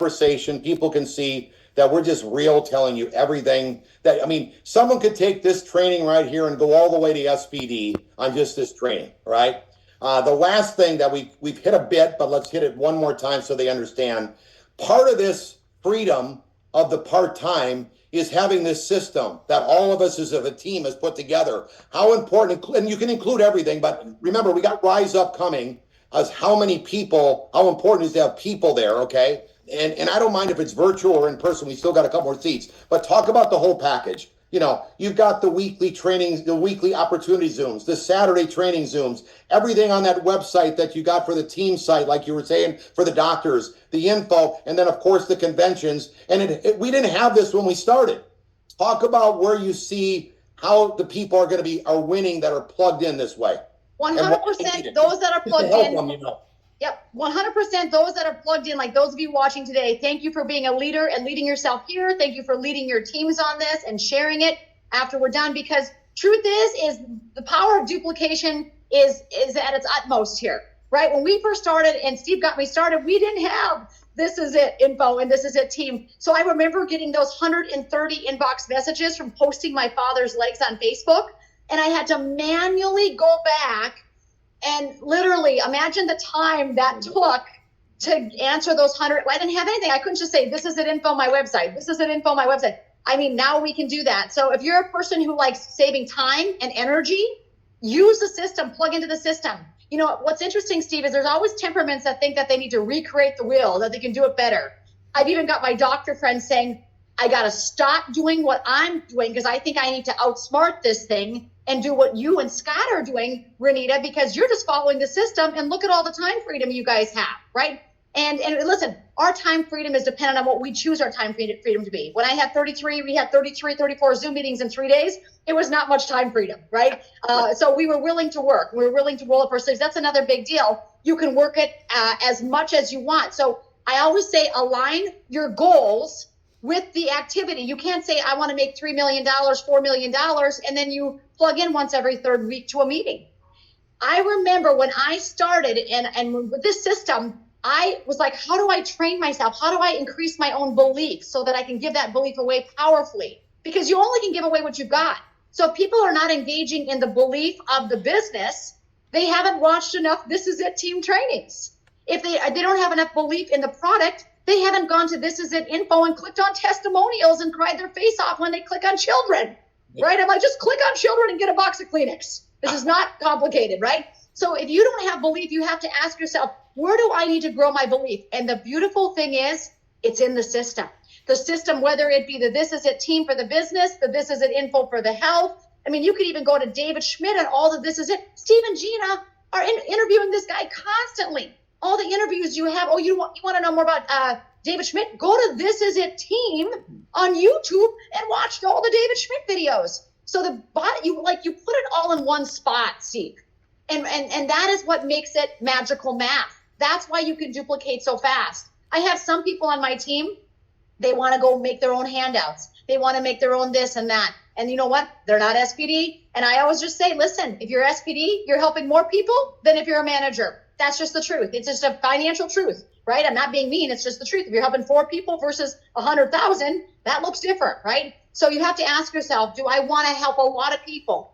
conversation, people can see that we're just real, telling you everything that, I mean, someone could take this training right here and go all the way to SPD on just this training, right? The last thing that we've hit a bit, but let's hit it one more time so they understand. Part of this freedom of the part-time is having this system that all of us as a team has put together. How important, and you can include everything, but remember, we got Rise Up coming, as how many people, how important is to have people there, okay? And I don't mind if it's virtual or in person, we still got a couple more seats, but talk about the whole package. You know, you've got the weekly trainings, the weekly opportunity Zooms, the Saturday training Zooms, everything on that website that you got for the team site, like you were saying, for the doctors, the info, and then of course the conventions. And we didn't have this when we started. Talk about where you see how the people are going to are winning that are plugged in this way. 100% those that are plugged in. Them, you know. Yep, 100% those that are plugged in, like those of you watching today, thank you for being a leader and leading yourself here. Thank you for leading your teams on this and sharing it after we're done, because truth is the power of duplication is at its utmost here, right? When we first started and Steve got me started, we didn't have This Is It info and This Is It team. So I remember getting those 130 inbox messages from posting my father's legs on Facebook, and I had to manually go back and literally imagine the time that took to answer those 100. I didn't have anything. I couldn't just say, This Is It info, my website. This is it info, my website. I mean, now we can do that. So if you're a person who likes saving time and energy, use the system, plug into the system. You know, what's interesting, Steve, is there's always temperaments that think that they need to recreate the wheel, that they can do it better. I've even got my doctor friends saying, I got to stop doing what I'm doing because I think I need to outsmart this thing and do what you and Scott are doing, Renita, because you're just following the system, and look at all the time freedom you guys have, right? And listen, our time freedom is dependent on what we choose our time freedom to be. When I had 33, we had 33, 34 Zoom meetings in 3 days. It was not much time freedom, right? So we were willing to work. We were willing to roll up our sleeves. That's another big deal. You can work it as much as you want. So I always say align your goals with the activity. You can't say, I want to make $3 million, $4 million, and then you plug in once every third week to a meeting. I remember when I started and with this system, I was like, how do I train myself? How do I increase my own belief so that I can give that belief away powerfully? Because you only can give away what you've got. So if people are not engaging in the belief of the business, they haven't watched enough This Is It team trainings. If they don't have enough belief in the product, they haven't gone to This Is It info and clicked on testimonials and cried their face off when they click on children, right? I'm like, just click on children and get a box of Kleenex. This is not complicated, right? So if you don't have belief, you have to ask yourself, where do I need to grow my belief? And the beautiful thing is, it's in the system. The system, whether it be the This Is It team for the business, the This Is It info for the health. I mean, you could even go to David Schmidt and all of This Is It. Steve and Gina are interviewing this guy constantly. All the interviews you have. Oh, you want to know more about David Schmidt? Go to This Is It team on YouTube and watch all the David Schmidt videos. So you put it all in one spot, Steve. And that is what makes it magical math. That's why you can duplicate so fast. I have some people on my team, they want to go make their own handouts. They want to make their own this and that. And you know what? They're not SPD. And I always just say, listen, if you're SPD, you're helping more people than if you're a manager. That's just the truth. It's just a financial truth, right? I'm not being mean. It's just the truth. If you're helping 4 people versus 100,000, that looks different, right? So you have to ask yourself, do I want to help a lot of people?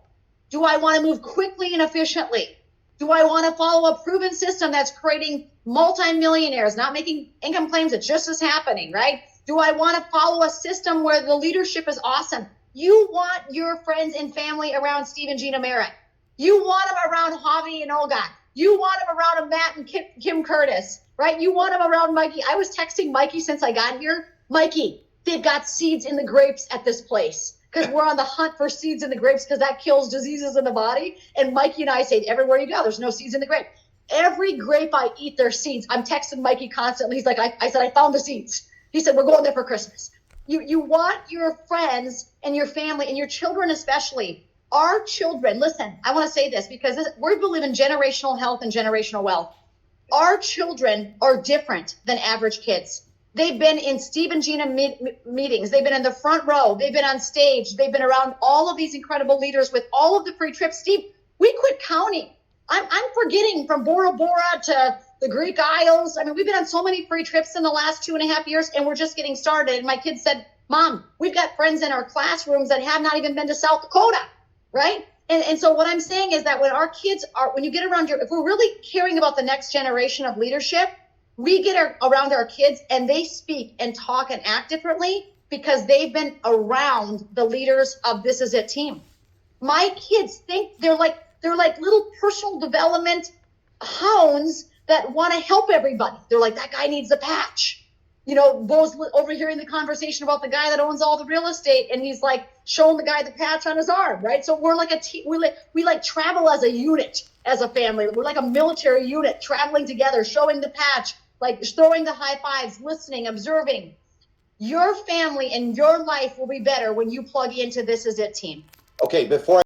Do I want to move quickly and efficiently? Do I want to follow a proven system that's creating multimillionaires, not making income claims that just is happening, right? Do I want to follow a system where the leadership is awesome? You want your friends and family around Steve and Gina Merritt. You want them around Javi and Olga. You want them around Matt and Kim Curtis, right? You want them around Mikey. I was texting Mikey since I got here. Mikey, they've got seeds in the grapes at this place because we're on the hunt for seeds in the grapes because that kills diseases in the body. And Mikey and I say, everywhere you go, there's no seeds in the grape. Every grape I eat, there's seeds. I'm texting Mikey constantly. He's like, I said, I found the seeds. He said, we're going there for Christmas. You want your friends and your family and your children especially. Our children, listen, I want to say this because we believe in generational health and generational wealth. Our children are different than average kids. They've been in Steve and Gina meetings. They've been in the front row. They've been on stage. They've been around all of these incredible leaders with all of the free trips. Steve, we quit counting. I'm forgetting from Bora Bora to the Greek Isles. I mean, we've been on so many free trips in the last 2.5 years, and we're just getting started. And my kids said, Mom, we've got friends in our classrooms that have not even been to South Dakota, right? And so what I'm saying is that when our kids are, when you get around if we're really caring about the next generation of leadership, we get around our kids and they speak and talk and act differently because they've been around the leaders of This Is It team. My kids think they're like little personal development hounds that want to help everybody. They're like, that guy needs a patch. You know, those overhearing the conversation about the guy that owns all the real estate, and he's like showing the guy the patch on his arm, right? So we're like a team. We like travel as a unit, as a family. We're like a military unit traveling together, showing the patch, like throwing the high fives, listening, observing. Your family and your life will be better when you plug into This Is It team. Okay, before